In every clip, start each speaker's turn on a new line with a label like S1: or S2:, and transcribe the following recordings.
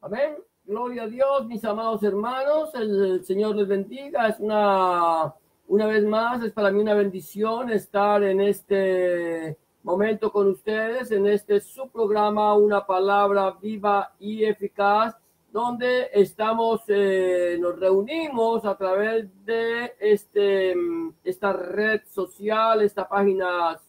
S1: Amén. Gloria a Dios, mis amados hermanos. El Señor les bendiga. Es una vez más, es para mí una bendición estar en este momento con ustedes, en este su programa, Una Palabra Viva y Eficaz, donde nos reunimos a través de esta red social, esta página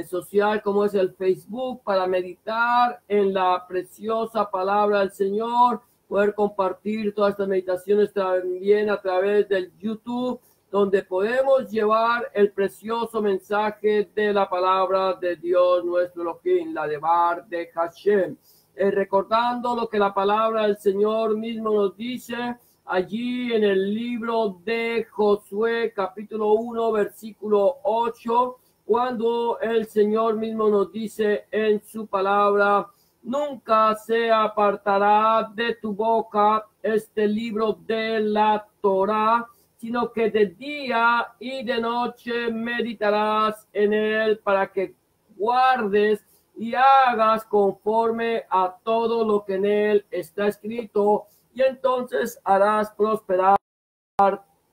S1: social como es el Facebook, para meditar en la preciosa palabra del Señor, poder compartir todas estas meditaciones también a través del YouTube, donde podemos llevar el precioso mensaje de la palabra de Dios nuestro Elohim, la de Bar de Hashem, recordando lo que la palabra del Señor mismo nos dice allí en el libro de Josué, capítulo 1, versículo 8, cuando el Señor mismo nos dice en su palabra: nunca se apartará de tu boca este libro de la Torá, sino que de día y de noche meditarás en él, para que guardes y hagas conforme a todo lo que en él está escrito, y entonces harás prosperar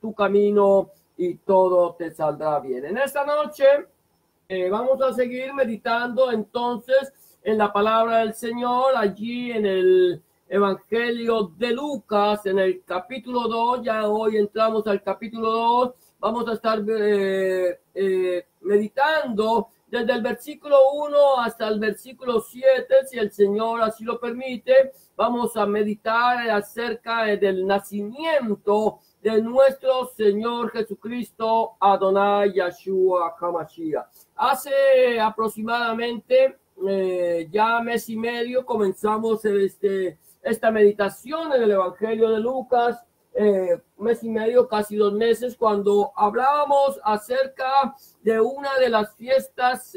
S1: tu camino y todo te saldrá bien. En esta noche vamos a seguir meditando entonces en la palabra del Señor, allí en el Evangelio de Lucas, en el capítulo 2. Ya hoy entramos al capítulo 2. Vamos a estar meditando desde el versículo 1 hasta el versículo 7, si el Señor así lo permite. Vamos a meditar acerca del nacimiento de nuestro Señor Jesucristo, Adonai Yahshua HaMashiach. Hace aproximadamente ya mes y medio comenzamos esta meditación en el Evangelio de Lucas, mes y medio, casi 2 meses, cuando hablábamos acerca de una de las fiestas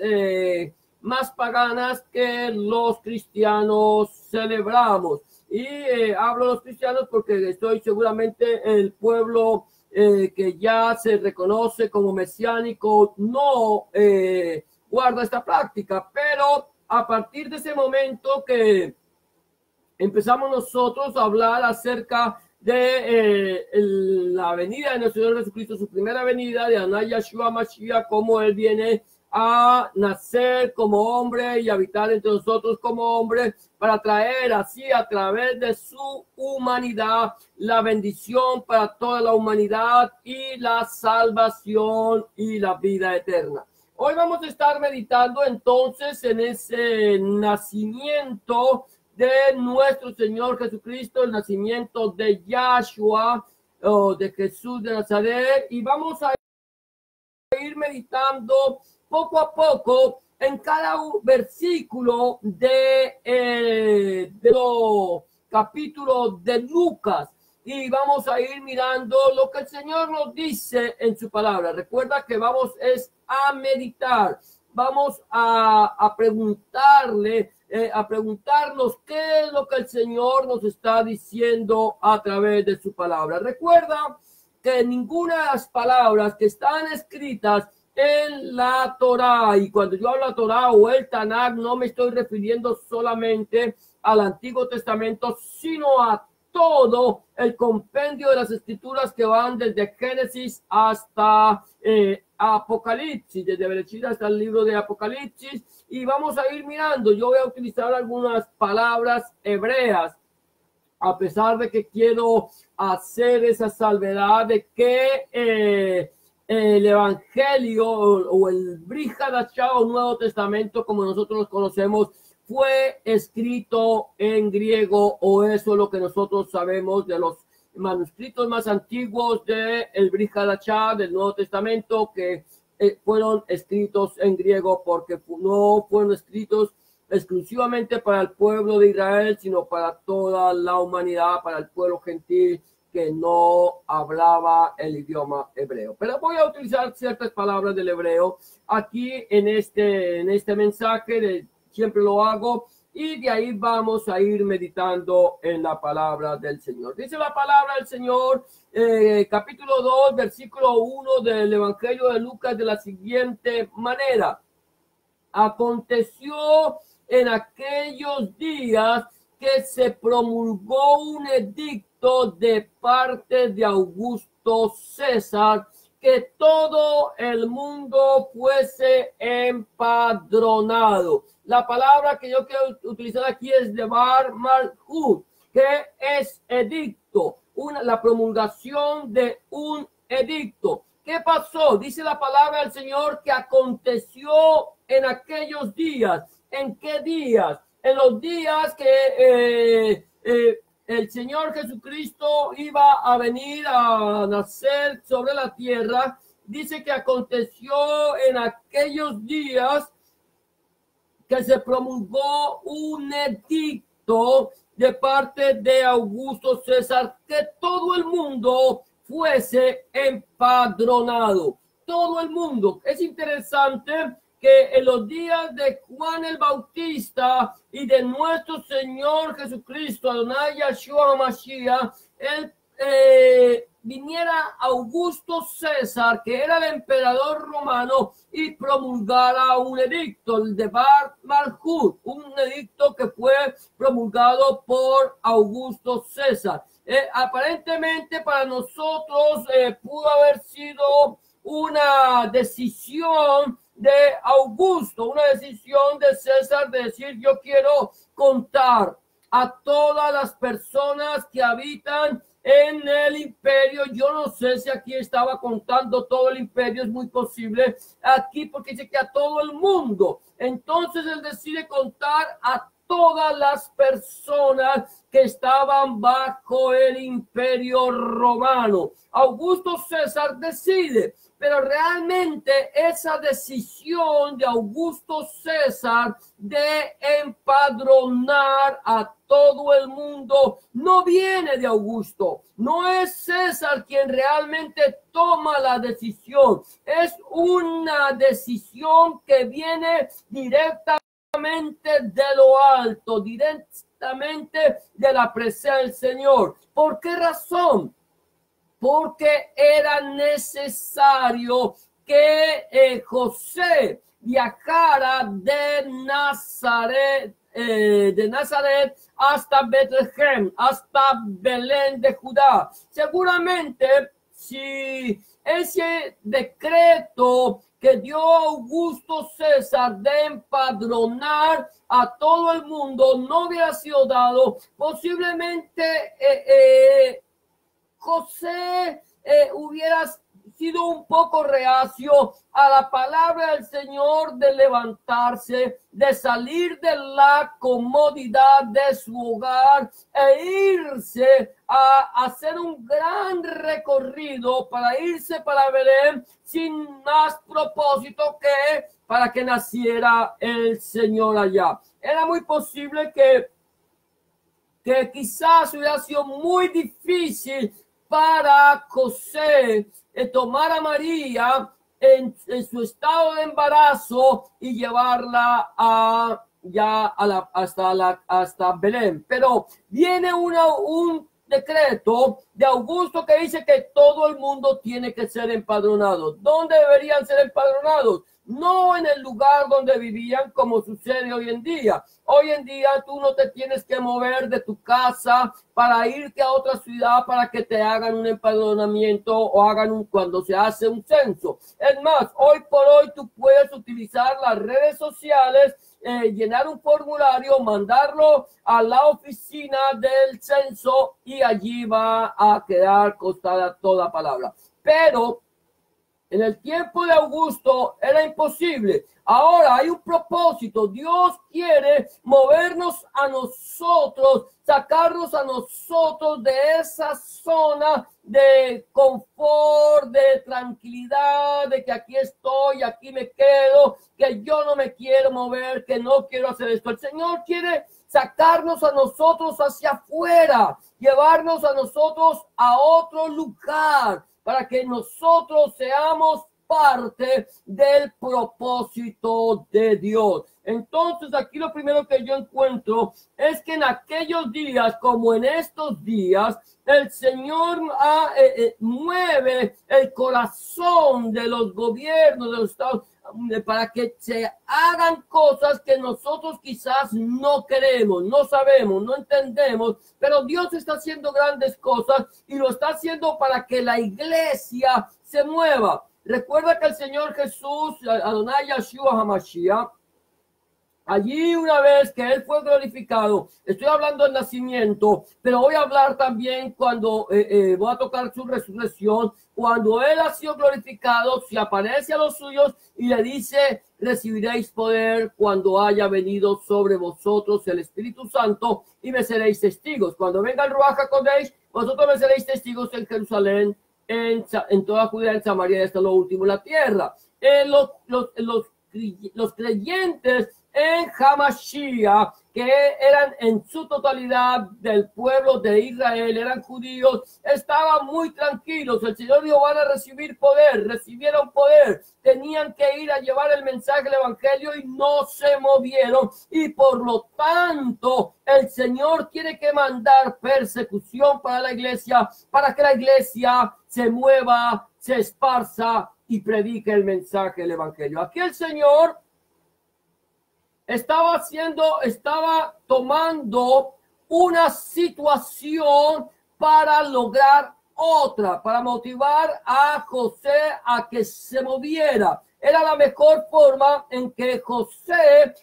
S1: más paganas que los cristianos celebramos. Y hablo de los cristianos porque estoy seguramente el pueblo que ya se reconoce como mesiánico no guarda esta práctica, pero a partir de ese momento que empezamos nosotros a hablar acerca de la venida de nuestro Señor Jesucristo, su primera venida, de Adonai Yahshua Mashiach, cómo Él viene a nacer como hombre y habitar entre nosotros como hombre, para traer así a través de su humanidad la bendición para toda la humanidad y la salvación y la vida eterna. Hoy vamos a estar meditando entonces en ese nacimiento de nuestro Señor Jesucristo, el nacimiento de Yahshua, de Jesús de Nazaret, y vamos a ir meditando poco a poco en cada versículo de los capítulos de Lucas, y vamos a ir mirando lo que el Señor nos dice en su palabra. Recuerda que vamos a meditar, vamos a preguntarle, a preguntarnos qué es lo que el Señor nos está diciendo a través de su palabra. Recuerda que ninguna de las palabras que están escritas en la Torá, y cuando yo hablo de la Torá o el Tanakh, no me estoy refiriendo solamente al Antiguo Testamento, sino a todo el compendio de las escrituras que van desde Génesis hasta Apocalipsis, desde Bereshit hasta el libro de Apocalipsis. Y vamos a ir mirando. Yo voy a utilizar algunas palabras hebreas, a pesar de que quiero hacer esa salvedad de que el Evangelio o el Brit Hadashah o Nuevo Testamento, como nosotros los conocemos, fue escrito en griego, o eso es lo que nosotros sabemos de los manuscritos más antiguos del Brit Hadashah, del Nuevo Testamento, que fueron escritos en griego, porque no fueron escritos exclusivamente para el pueblo de Israel, sino para toda la humanidad, para el pueblo gentil que no hablaba el idioma hebreo. Pero voy a utilizar ciertas palabras del hebreo aquí en este mensaje, siempre lo hago, y de ahí vamos a ir meditando en la palabra del Señor. Dice la palabra del Señor, capítulo 2, versículo 1 del Evangelio de Lucas, de la siguiente manera: aconteció en aquellos días que se promulgó un edicto de parte de Augusto César que todo el mundo fuese empadronado. La palabra que yo quiero utilizar aquí es devar malhut, que es edicto, la promulgación de un edicto. ¿Qué pasó? Dice la palabra del Señor que aconteció en aquellos días. ¿En qué días? En los días que el Señor Jesucristo iba a venir a nacer sobre la tierra. Dice que aconteció en aquellos días que se promulgó un edicto de parte de Augusto César que todo el mundo fuese empadronado. Todo el mundo. Es interesante que en los días de Juan el Bautista y de nuestro Señor Jesucristo, Adonai Yahshua Mashiach, viniera Augusto César, que era el emperador romano, y promulgara un edicto, el de Bar Malhut, un edicto que fue promulgado por Augusto César. Aparentemente para nosotros pudo haber sido una decisión de Augusto, una decisión de César de decir: yo quiero contar a todas las personas que habitan en el imperio. Yo no sé si aquí estaba contando todo el imperio, es muy posible aquí porque dice que a todo el mundo. Entonces él decide contar a todas las personas que estaban bajo el imperio romano. Augusto César decide, pero realmente esa decisión de Augusto César de empadronar a todo el mundo no viene de Augusto. No es César quien realmente toma la decisión. Es una decisión que viene directamente de lo alto, directamente de la presencia del Señor. ¿Por qué razón? Porque era necesario que José viajara de Nazaret hasta Betlehem, hasta Belén de Judá. Seguramente si ese decreto que dio Augusto César de empadronar a todo el mundo no hubiera sido dado, posiblemente José hubiera sido un poco reacio a la palabra del Señor de levantarse, de salir de la comodidad de su hogar e irse a hacer un gran recorrido para irse para Belén sin más propósito que para que naciera el Señor allá. Era muy posible que quizás hubiera sido muy difícil para José tomar a María en su estado de embarazo y llevarla hasta Belén. Pero viene un decreto de Augusto que dice que todo el mundo tiene que ser empadronado. ¿Dónde deberían ser empadronados? No en el lugar donde vivían, como sucede hoy en día. Hoy en día tú no te tienes que mover de tu casa para irte a otra ciudad para que te hagan un empadronamiento o cuando se hace un censo. Es más, hoy por hoy tú puedes utilizar las redes sociales, llenar un formulario, mandarlo a la oficina del censo y allí va a quedar constada toda palabra. Pero en el tiempo de Augusto era imposible. Ahora hay un propósito. Dios quiere movernos a nosotros, sacarnos a nosotros de esa zona de confort, de tranquilidad, de que aquí estoy, aquí me quedo, que yo no me quiero mover, que no quiero hacer esto. El Señor quiere sacarnos a nosotros hacia afuera, llevarnos a nosotros a otro lugar, para que nosotros seamos parte del propósito de Dios. Entonces, aquí lo primero que yo encuentro es que en aquellos días, como en estos días, el Señor mueve el corazón de los gobiernos, de los estados, para que se hagan cosas que nosotros quizás no queremos, no sabemos, no entendemos, pero Dios está haciendo grandes cosas y lo está haciendo para que la iglesia se mueva. Recuerda que el Señor Jesús, Adonai Yeshua HaMashiach, allí una vez que él fue glorificado, estoy hablando del nacimiento, pero voy a hablar también cuando voy a tocar su resurrección, cuando él ha sido glorificado, se aparece a los suyos y le dice, recibiréis poder cuando haya venido sobre vosotros el Espíritu Santo y me seréis testigos. Cuando venga el Ruach HaKodesh, vosotros me seréis testigos en Jerusalén, en toda Judea, en Samaria y hasta lo último en la tierra. Los creyentes en Hamashiach, que eran en su totalidad del pueblo de Israel, eran judíos, estaban muy tranquilos. El Señor dijo, van a recibir poder, recibieron poder, tenían que ir a llevar el mensaje del evangelio y no se movieron, y por lo tanto el Señor tiene que mandar persecución para la iglesia, para que la iglesia se mueva, se esparza y predique el mensaje del evangelio. Aquí el Señor estaba tomando una situación para lograr otra, para motivar a José a que se moviera. Era la mejor forma en que José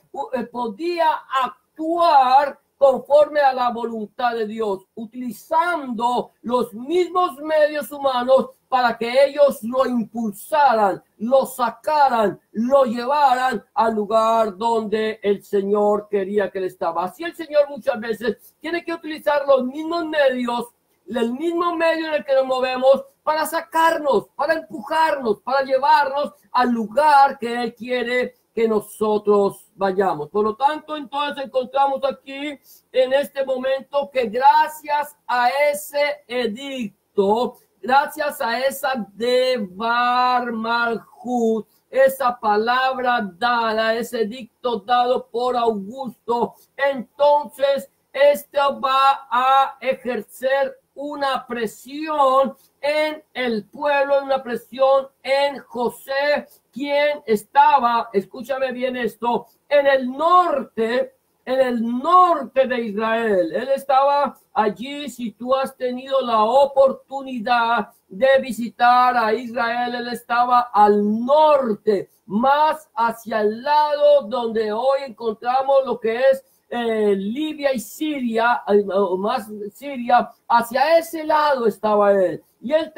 S1: podía actuar conforme a la voluntad de Dios, utilizando los mismos medios humanos para que ellos lo impulsaran, lo sacaran, lo llevaran al lugar donde el Señor quería que él estaba. Así el Señor muchas veces tiene que utilizar los mismos medios, el mismo medio en el que nos movemos para sacarnos, para empujarnos, para llevarnos al lugar que Él quiere que nosotros vayamos. Por lo tanto, entonces encontramos aquí en este momento que gracias a ese edicto, gracias a esa Devar Malhut, esa palabra dada, ese edicto dado por Augusto, entonces esto va a ejercer una presión en el pueblo, una presión en José, quien estaba, escúchame bien esto, en el norte de Israel. Él estaba allí. Si tú has tenido la oportunidad de visitar a Israel, él estaba al norte, más hacia el lado donde hoy encontramos lo que es Libia y Siria, más Siria, hacia ese lado estaba él. Y él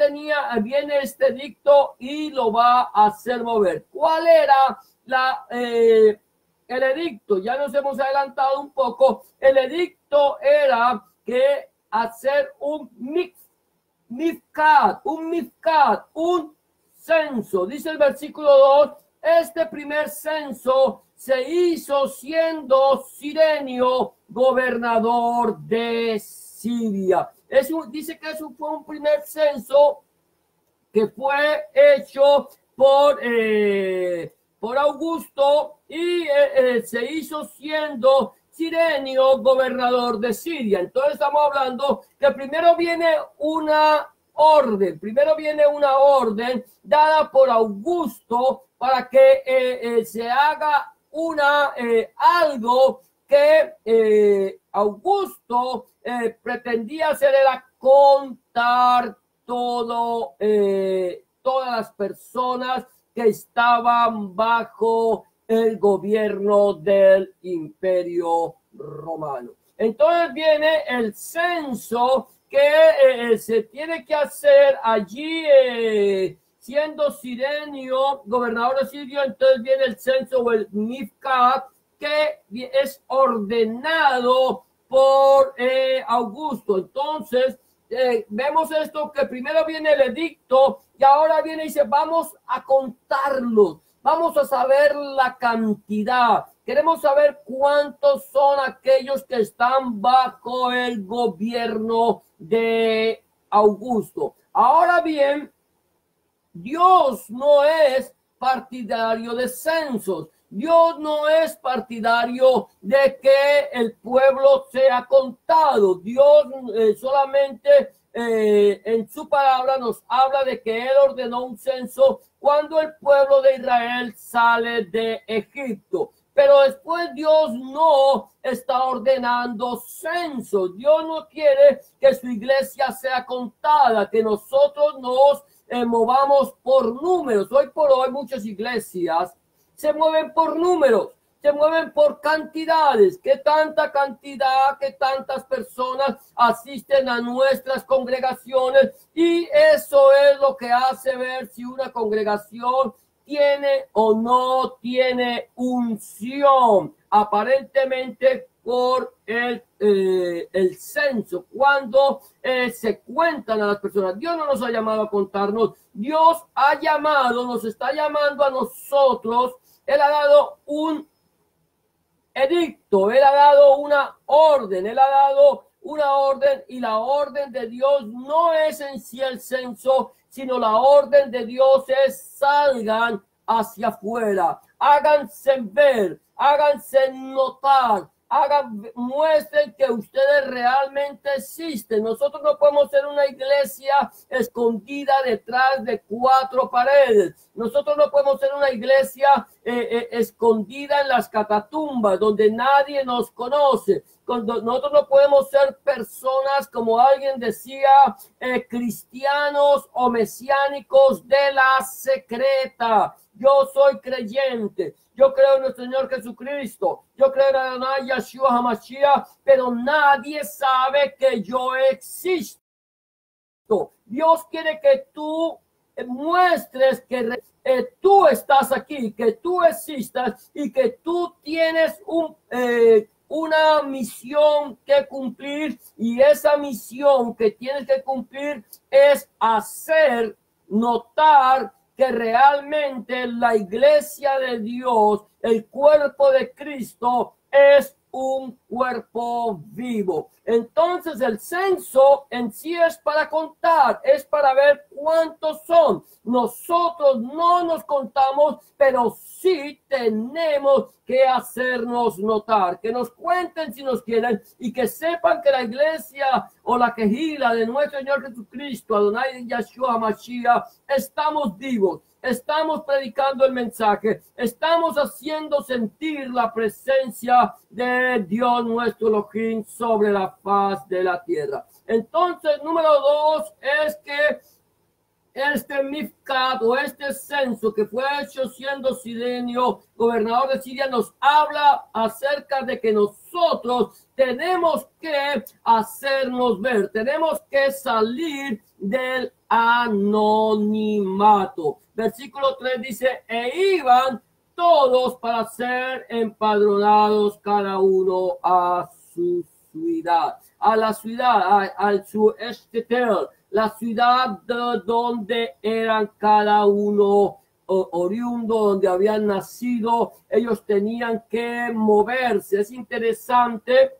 S1: viene este edicto y lo va a hacer mover. ¿Cuál era el edicto? Ya nos hemos adelantado un poco. El edicto era que hacer un mifkat, un censo. Dice el versículo 2, este primer censo se hizo siendo Cirenio gobernador de Siria. Dice que eso fue un primer censo que fue hecho por Augusto y se hizo siendo Cirenio gobernador de Siria. Entonces estamos hablando que primero viene una orden dada por Augusto para que se haga algo que Augusto pretendía hacer, era contar todas las personas que estaban bajo el gobierno del Imperio Romano. Entonces viene el censo que se tiene que hacer allí, siendo Cirenio gobernador de Siria. Entonces viene el censo o el Mifkat, que es ordenado por Augusto. Entonces vemos esto, que primero viene el edicto y ahora viene y dice, vamos a contarlos, vamos a saber la cantidad, queremos saber cuántos son aquellos que están bajo el gobierno de Augusto. Ahora bien, Dios no es partidario de censos. Dios no es partidario de que el pueblo sea contado. Dios solamente en su palabra nos habla de que Él ordenó un censo cuando el pueblo de Israel sale de Egipto. Pero después Dios no está ordenando censos. Dios no quiere que su iglesia sea contada, que nosotros nos movamos por números. Hoy por hoy muchas iglesias se mueven por números, se mueven por cantidades. ¿Qué tanta cantidad, qué tantas personas asisten a nuestras congregaciones? Y eso es lo que hace ver si una congregación tiene o no tiene unción, aparentemente por el censo, cuando se cuentan a las personas. Dios no nos ha llamado a contarnos, Dios ha llamado, nos está llamando a nosotros. Él ha dado un edicto, Él ha dado una orden, y la orden de Dios no es en sí el censo, sino la orden de Dios es: salgan hacia afuera, háganse ver, háganse notar, muestren que ustedes realmente existen. Nosotros no podemos ser una iglesia escondida detrás de cuatro paredes. Nosotros no podemos ser una iglesia escondida en las catatumbas donde nadie nos conoce. Nosotros no podemos ser personas, como alguien decía, cristianos o mesiánicos de la secreta. Yo soy creyente, yo creo en nuestro Señor Jesucristo, yo creo en Adonai Yeshua HaMashiach, pero nadie sabe que yo existo. Dios quiere que tú muestres que tú estás aquí, que tú existas y que tú tienes una misión que cumplir, y esa misión que tienes que cumplir es hacer notar que realmente la iglesia de Dios, el cuerpo de Cristo, es un cuerpo vivo. Entonces el censo en sí es para contar, es para ver cuántos son. Nosotros no nos contamos, pero sí tenemos que hacernos notar, que nos cuenten si nos quieren y que sepan que la iglesia o la quejila de nuestro Señor Jesucristo, Adonai Yeshua Mashiach, estamos vivos. Estamos predicando el mensaje, estamos haciendo sentir la presencia de Dios nuestro Elohim sobre la faz de la tierra. Entonces, número 2 es que este Mifkat o este censo que fue hecho siendo Cirenio, gobernador de Siria, nos habla acerca de que nosotros tenemos que hacernos ver, tenemos que salir del anonimato. Versículo 3 dice: e iban todos para ser empadronados cada uno a su ciudad, a la ciudad, al su estetel, la ciudad de donde eran cada uno oriundo, donde habían nacido. Ellos tenían que moverse. Es interesante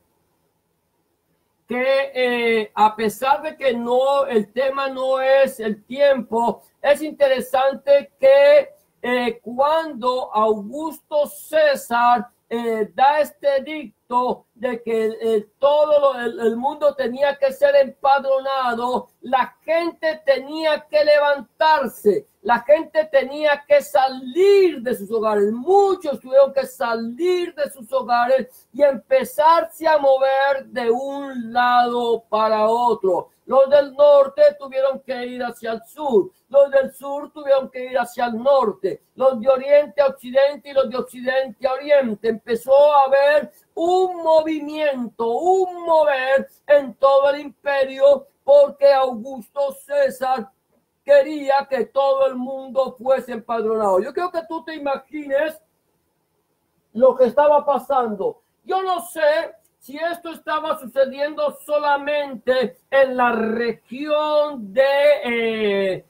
S1: que a pesar de que no, el tema no es el tiempo, es interesante que cuando Augusto César da este edicto de que todo el mundo tenía que ser empadronado, la gente tenía que levantarse, la gente tenía que salir de sus hogares. Muchos tuvieron que salir de sus hogares y empezarse a mover de un lado para otro. Los del norte tuvieron que ir hacia el sur, los del sur tuvieron que ir hacia el norte, los de oriente a occidente y los de occidente a oriente. Empezó a haber un movimiento, un mover en todo el imperio, porque Augusto César quería que todo el mundo fuese empadronado. Yo creo que tú te imagines lo que estaba pasando. Yo no sé si esto estaba sucediendo solamente en la región de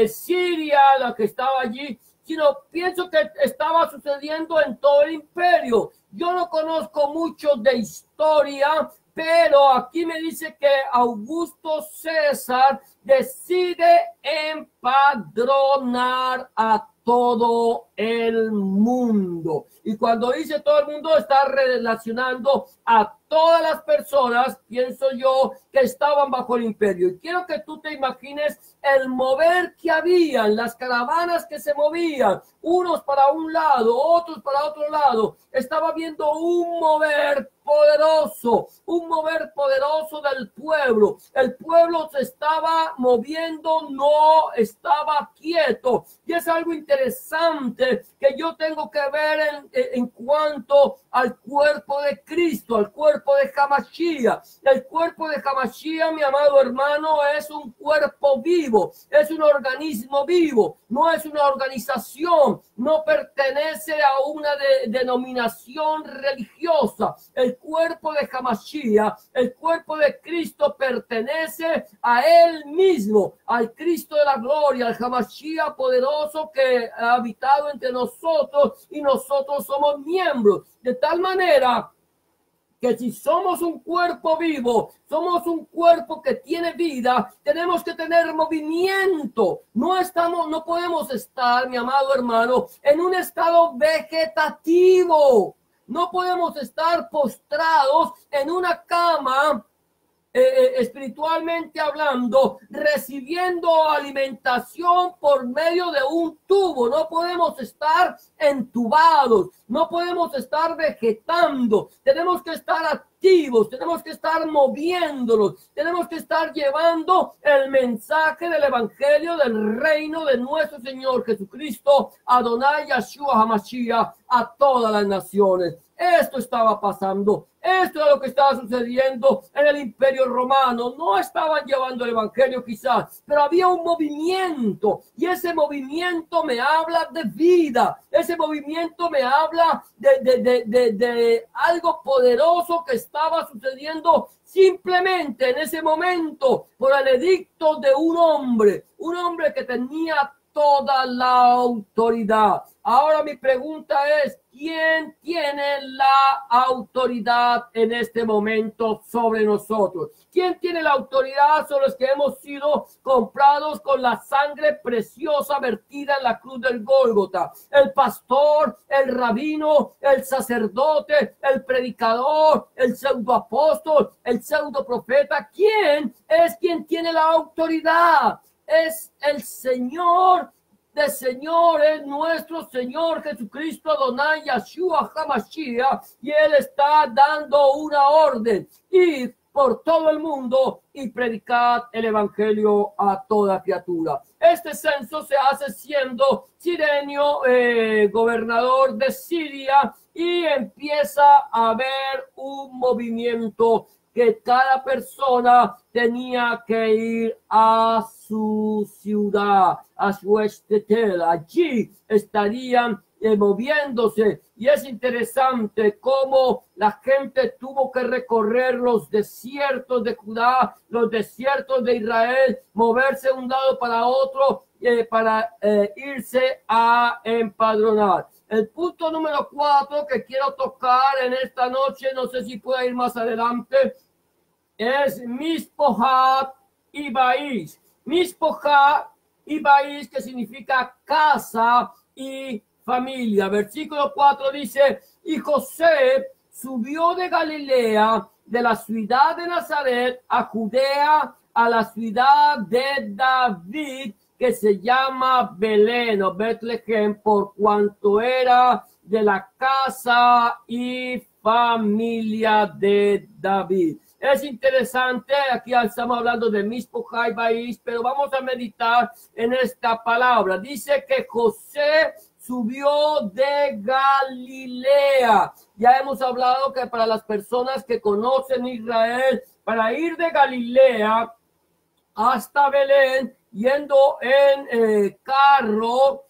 S1: Siria, la que estaba allí, sino pienso que estaba sucediendo en todo el imperio. Yo no conozco mucho de historia, Pero aquí me dice que Augusto César decide empadronar a todo el mundo. Y cuando dice todo el mundo, está relacionando a todas las personas, pienso yo, que estaban bajo el imperio. Y quiero que tú te imagines el mover que había, las caravanas que se movían, unos para un lado, otros para otro lado. Estaba viendo un mover poderoso del pueblo. El pueblo se estaba moviendo, no estaba quieto. Y es algo interesante que yo tengo que ver en cuanto al cuerpo de Cristo, al cuerpo de Hamashiach. El cuerpo de Hamashiach, mi amado hermano, es un cuerpo vivo, es un organismo vivo, no es una organización, no pertenece a una denominación religiosa. El cuerpo de Hamashiach, el cuerpo de Cristo, pertenece a él mismo, al Cristo de la gloria, al Hamashiach poderoso que ha habitado entre nosotros, y nosotros somos miembros, de tal manera que si somos un cuerpo vivo, somos un cuerpo que tiene vida, tenemos que tener movimiento. No podemos estar, mi amado hermano, en un estado vegetativo. No podemos estar postrados en una cama, espiritualmente hablando, recibiendo alimentación por medio de un tubo. No podemos estar entubados, no podemos estar vegetando. Tenemos que estar activos, tenemos que estar moviéndonos, tenemos que estar llevando el mensaje del evangelio del reino de nuestro Señor Jesucristo, Adonai Yeshua HaMashiach, a todas las naciones. Esto estaba pasando. Esto es lo que estaba sucediendo en el Imperio Romano. No estaban llevando el evangelio quizás, pero había un movimiento, y ese movimiento me habla de vida. Ese movimiento me habla de algo poderoso que estaba sucediendo simplemente en ese momento por el edicto de un hombre que tenía toda la autoridad. Ahora mi pregunta es, ¿quién tiene la autoridad en este momento sobre nosotros? ¿Quién tiene la autoridad sobre los que hemos sido comprados con la sangre preciosa vertida en la cruz del Gólgota? El pastor, el rabino, el sacerdote, el predicador, el pseudoapóstol, el pseudoprofeta. ¿Quién es quien tiene la autoridad? Es el Señor de señores, nuestro Señor Jesucristo, Adonai Yeshua HaMashiach, y Él está dando una orden: ir por todo el mundo y predicar el evangelio a toda criatura. Este censo se hace siendo Cirenio gobernador de Siria, y empieza a haber un movimiento que cada persona tenía que ir a su ciudad, a su estetel. Allí estarían moviéndose. Y es interesante cómo la gente tuvo que recorrer los desiertos de Judá, los desiertos de Israel, moverse de un lado para otro para irse a empadronar. El punto número 4 que quiero tocar en esta noche, no sé si pueda ir más adelante, es Mispohat y Baís. Mispohat y Baís, que significa casa y familia. Versículo 4 dice: y José subió de Galilea, de la ciudad de Nazaret, a Judea, a la ciudad de David, que se llama Belén o Betlehem, por cuanto era de la casa y familia de David. Es interesante, aquí estamos hablando de Mispohat y Baís, pero vamos a meditar en esta palabra. Dice que José subió de Galilea. Ya hemos hablado que para las personas que conocen Israel, para ir de Galilea hasta Belén, yendo en carro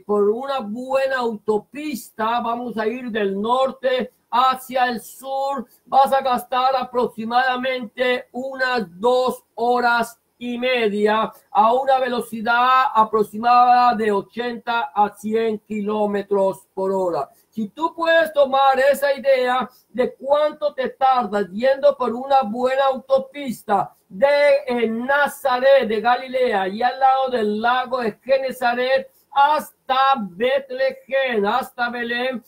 S1: por una buena autopista, vamos a ir del norte hacia el sur, vas a gastar aproximadamente unas 2 horas y media a una velocidad aproximada de 80 a 100 kilómetros por hora. Si tú puedes tomar esa idea de cuánto te tardas yendo por una buena autopista de Nazaret, de Galilea, y al lado del lago de Genesaret, hasta Betlehem, hasta Belén,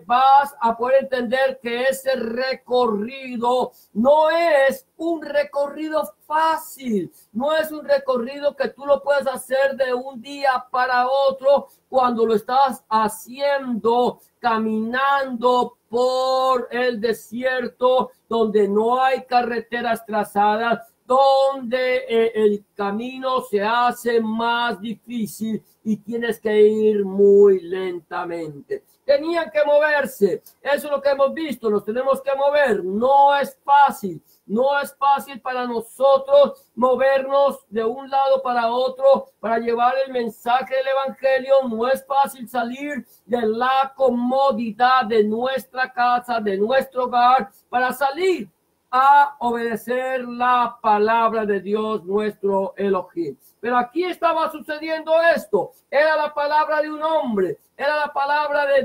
S1: vas a poder entender que ese recorrido no es un recorrido fácil, no es un recorrido que tú lo puedes hacer de un día para otro cuando lo estás haciendo caminando por el desierto donde no hay carreteras trazadas, donde el camino se hace más difícil y tienes que ir muy lentamente. Tenían que moverse, eso es lo que hemos visto, nos tenemos que mover, no es fácil. No es fácil para nosotros movernos de un lado para otro para llevar el mensaje del evangelio. No es fácil salir de la comodidad de nuestra casa, de nuestro hogar, para salir a obedecer la palabra de Dios, nuestro Elohim. Pero aquí estaba sucediendo esto. Era la palabra de un hombre, era la palabra de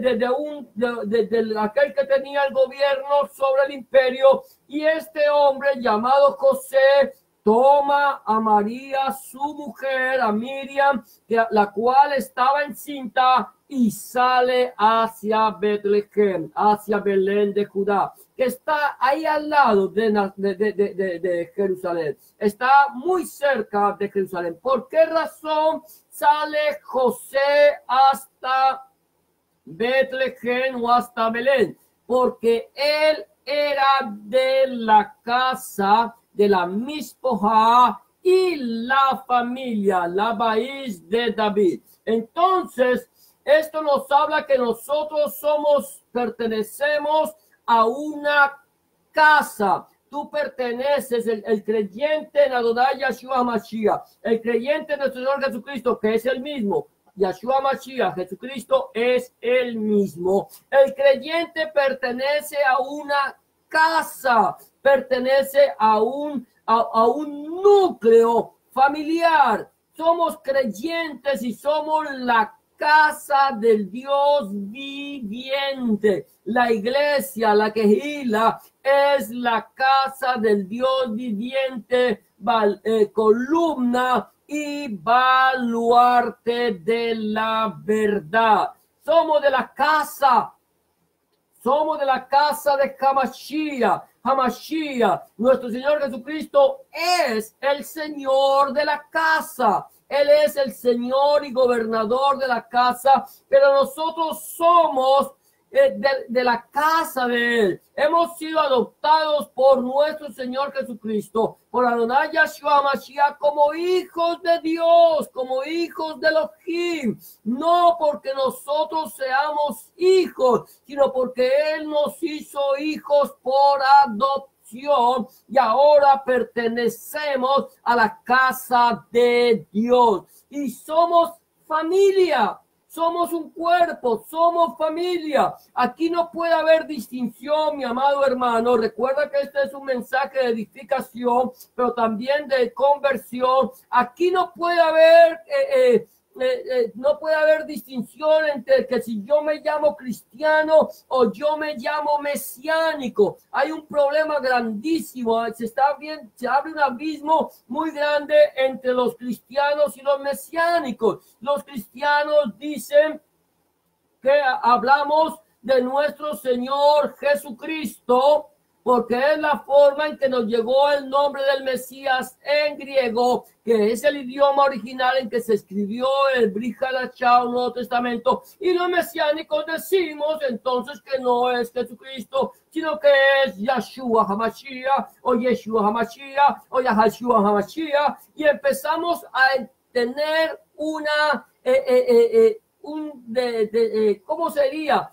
S1: aquel que tenía el gobierno sobre el imperio, y este hombre llamado José toma a María, su mujer, a Miriam, la cual estaba encinta, y sale hacia Betlehem, hacia Belén de Judá, que está ahí al lado de Jerusalén. Está muy cerca de Jerusalén. ¿Por qué razón sale José hasta Betlehem o hasta Belén? Porque él era de la casa de la Mispojá y la familia, la Baís de David. Entonces, esto nos habla que nosotros pertenecemos a una casa. Tú perteneces, el creyente en Adonai Yahshua Mashiach, el creyente en nuestro Señor Jesucristo, que es el mismo. Yahshua Mashiach, Jesucristo es el mismo. El creyente pertenece a una casa, pertenece a un núcleo familiar. Somos creyentes y somos la casa del Dios viviente. La iglesia, la quejila, es la casa del Dios viviente, columna y baluarte de la verdad. Somos de la casa de Hamashiach. Hamashiach, nuestro Señor Jesucristo, es el Señor de la casa. Él es el Señor y gobernador de la casa, pero nosotros somos de la casa de Él. Hemos sido adoptados por nuestro Señor Jesucristo, por Adonai Yahshua Mashiach, como hijos de Dios, como hijos de Elohim. No porque nosotros seamos hijos, sino porque Él nos hizo hijos por adopción. Y ahora pertenecemos a la casa de Dios y somos familia, somos un cuerpo, somos familia. Aquí no puede haber distinción, mi amado hermano. Recuerda que este es un mensaje de edificación, pero también de conversión. Aquí no puede haber distinción entre que si yo me llamo cristiano o yo me llamo mesiánico. Hay un problema grandísimo. Se abre un abismo muy grande entre los cristianos y los mesiánicos. Los cristianos dicen que hablamos de nuestro Señor Jesucristo, porque es la forma en que nos llegó el nombre del Mesías en griego, que es el idioma original en que se escribió el Brit Hadashah, el Nuevo Testamento, y los mesiánicos decimos entonces que no es Jesucristo, sino que es Yahshua HaMashiach, o Yeshua HaMashiach, o Yahshua HaMashiach, y empezamos a tener ¿cómo sería?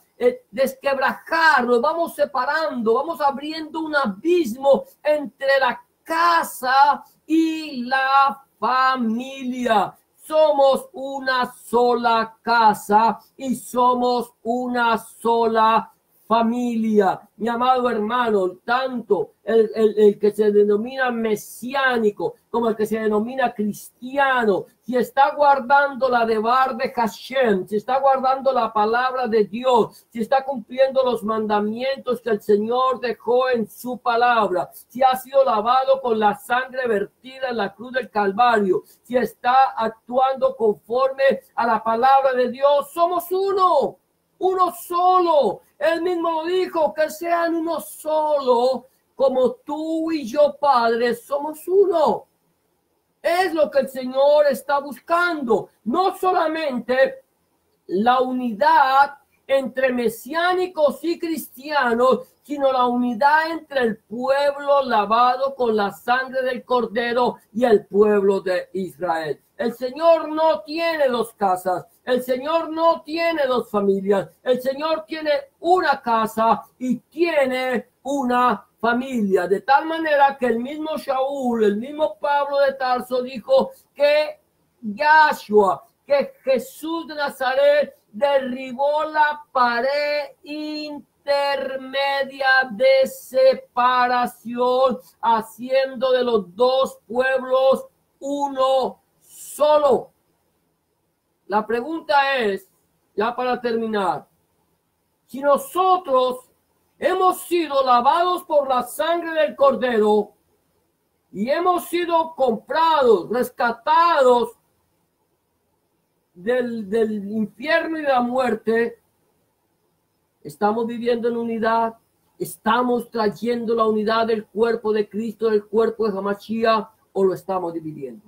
S1: Desquebrajar, nos vamos separando, vamos abriendo un abismo entre la casa y la familia. Somos una sola casa y somos una sola familia. Mi amado hermano, tanto el que se denomina mesiánico como el que se denomina cristiano, si está guardando la devar de Hashem, si está guardando la palabra de Dios, si está cumpliendo los mandamientos que el Señor dejó en su palabra, si ha sido lavado con la sangre vertida en la cruz del Calvario, si está actuando conforme a la palabra de Dios, somos uno solo. Él mismo lo dijo, que sean uno solo, como tú y yo, Padre, somos uno. Es lo que el Señor está buscando. No solamente la unidad entre mesiánicos y cristianos, sino la unidad entre el pueblo lavado con la sangre del Cordero y el pueblo de Israel. El Señor no tiene dos casas, el Señor no tiene dos familias, el Señor tiene una casa y tiene una familia, de tal manera que el mismo Shaul, el mismo Pablo de Tarso dijo que Yahshua, que Jesús de Nazaret derribó la pared intermedia de separación, haciendo de los dos pueblos uno solo. La pregunta es, ya para terminar, si nosotros hemos sido lavados por la sangre del Cordero y hemos sido comprados, rescatados del infierno y de la muerte, estamos viviendo en unidad, estamos trayendo la unidad del cuerpo de Cristo, del cuerpo de Hamashiach, o lo estamos dividiendo.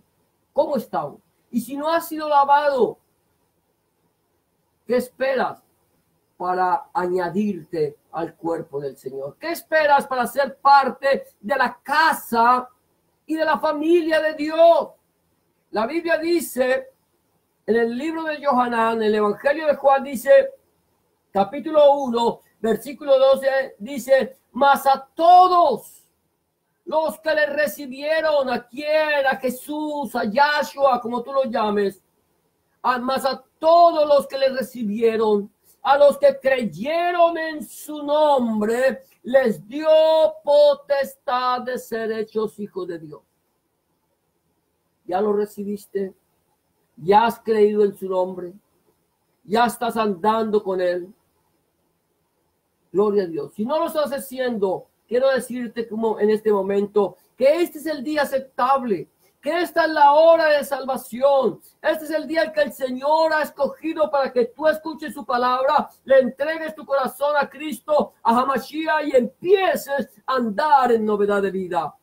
S1: ¿Cómo estamos? Y si no has sido lavado, ¿qué esperas para añadirte al cuerpo del Señor? ¿Qué esperas para ser parte de la casa y de la familia de Dios? La Biblia dice, en el libro de Yohanan, el Evangelio de Juan dice, capítulo 1, versículo 12, dice, mas a todos los que le recibieron, ¿a quién? A Jesús, a Yahshua, como tú lo llames, mas a todos los que le recibieron, a los que creyeron en su nombre, les dio potestad de ser hechos hijos de Dios. ¿Ya lo recibiste? ¿Ya has creído en su nombre? ¿Ya estás andando con él? Gloria a Dios. Si no lo estás haciendo, quiero decirte como en este momento que este es el día aceptable, que esta es la hora de salvación. Este es el día en que el Señor ha escogido para que tú escuches su palabra, le entregues tu corazón a Cristo, a Hamashiach, y empieces a andar en novedad de vida.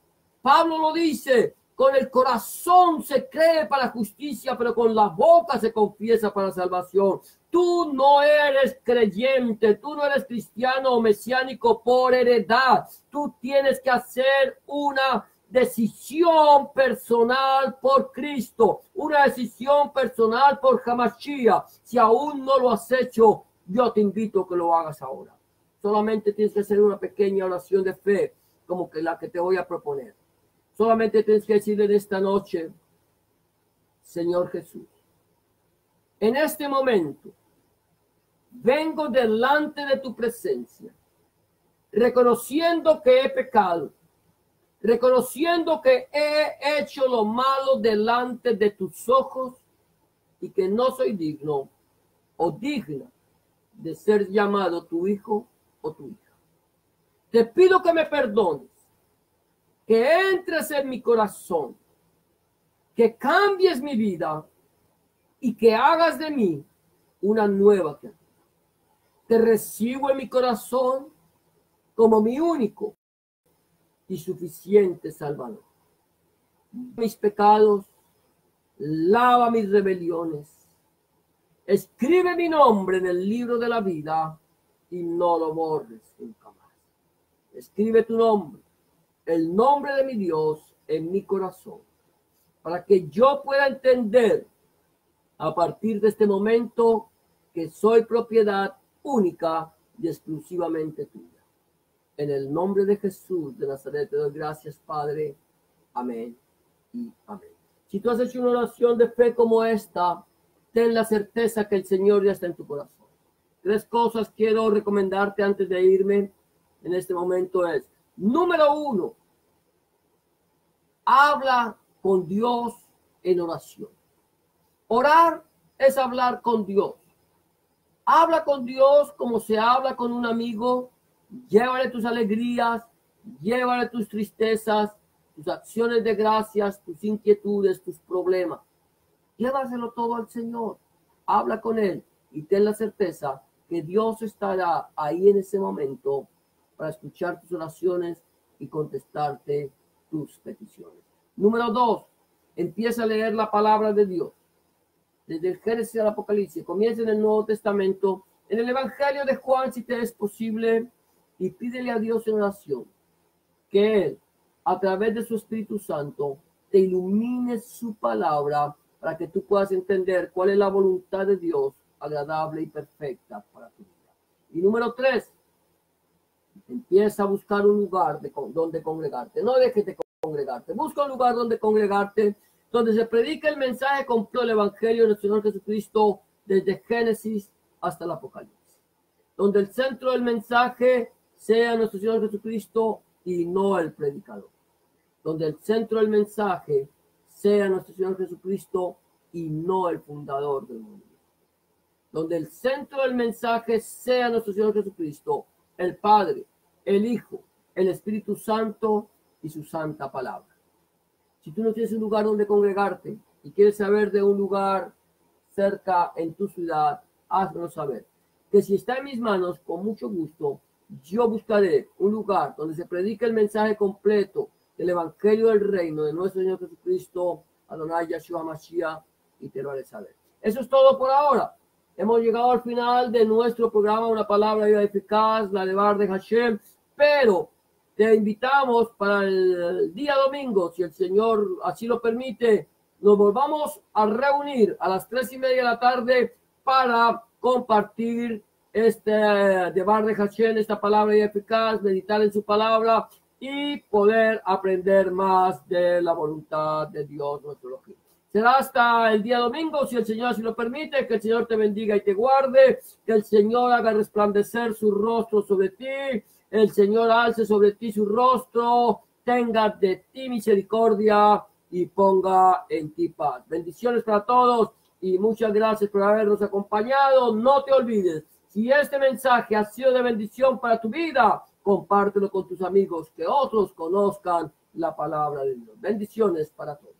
S1: Pablo lo dice, con el corazón se cree para justicia, pero con la boca se confiesa para salvación. Tú no eres creyente, tú no eres cristiano o mesiánico por heredad. Tú tienes que hacer una decisión personal por Cristo, una decisión personal por Hamashiach. Si aún no lo has hecho, yo te invito a que lo hagas ahora. Solamente tienes que hacer una pequeña oración de fe, como que la que te voy a proponer. Solamente tienes que decirle en esta noche, Señor Jesús, en este momento vengo delante de tu presencia, reconociendo que he pecado, reconociendo que he hecho lo malo delante de tus ojos y que no soy digno o digna de ser llamado tu hijo o tu hija. Te pido que me perdones, que entres en mi corazón, que cambies mi vida y que hagas de mí una nueva criatura. Te recibo en mi corazón como mi único y suficiente Salvador. Mis pecados, lava mis rebeliones, escribe mi nombre en el libro de la vida y no lo borres nunca más. Escribe tu nombre, el nombre de mi Dios en mi corazón, para que yo pueda entender a partir de este momento que soy propiedad única y exclusivamente tuya. En el nombre de Jesús de Nazaret te doy gracias, Padre. Amén y amén. Si tú has hecho una oración de fe como esta, ten la certeza que el Señor ya está en tu corazón, 3 cosas quiero recomendarte antes de irme en este momento es, número 1, habla con Dios en oración. Orar es hablar con Dios. Habla con Dios como se habla con un amigo. Llévale tus alegrías, llévale tus tristezas, tus acciones de gracias, tus inquietudes, tus problemas. Llévaselo todo al Señor. Habla con Él y ten la certeza que Dios estará ahí en ese momento para escuchar tus oraciones y contestarte tus peticiones. Número 2, empieza a leer la palabra de Dios. Desde el Génesis al Apocalipsis, comienza en el Nuevo Testamento, en el Evangelio de Juan, si te es posible, y pídele a Dios en oración que Él, a través de su Espíritu Santo, te ilumine su palabra para que tú puedas entender cuál es la voluntad de Dios, agradable y perfecta para tu vida. Y número 3, empieza a buscar un lugar donde congregarte. No dejes de congregarte. Busca un lugar donde congregarte, donde se predica el mensaje completo del Evangelio de nuestro Señor Jesucristo, desde Génesis hasta el Apocalipsis. Donde el centro del mensaje sea nuestro Señor Jesucristo y no el predicador. Donde el centro del mensaje sea nuestro Señor Jesucristo y no el fundador del mundo. Donde el centro del mensaje sea nuestro Señor Jesucristo, el Padre, el Hijo, el Espíritu Santo y su santa palabra. Si tú no tienes un lugar donde congregarte y quieres saber de un lugar cerca en tu ciudad, hazlo saber. Que si está en mis manos, con mucho gusto, yo buscaré un lugar donde se predique el mensaje completo del Evangelio del Reino de nuestro Señor Jesucristo, Adonai Yahshua Mashiach, y te lo haré saber. Eso es todo por ahora. Hemos llegado al final de nuestro programa, una palabra eficaz, la de Bar de Hashem, pero te invitamos para el día domingo, si el Señor así lo permite, nos volvamos a reunir a las 3:30 de la tarde para compartir de Bar de Hashem, esta palabra eficaz, meditar en su palabra y poder aprender más de la voluntad de Dios nuestro Elohim. Será hasta el día domingo, si el Señor así lo permite. Que el Señor te bendiga y te guarde, que el Señor haga resplandecer su rostro sobre ti, el Señor alce sobre ti su rostro, tenga de ti misericordia y ponga en ti paz. Bendiciones para todos y muchas gracias por habernos acompañado. No te olvides, si este mensaje ha sido de bendición para tu vida, compártelo con tus amigos, que otros conozcan la palabra de Dios. Bendiciones para todos.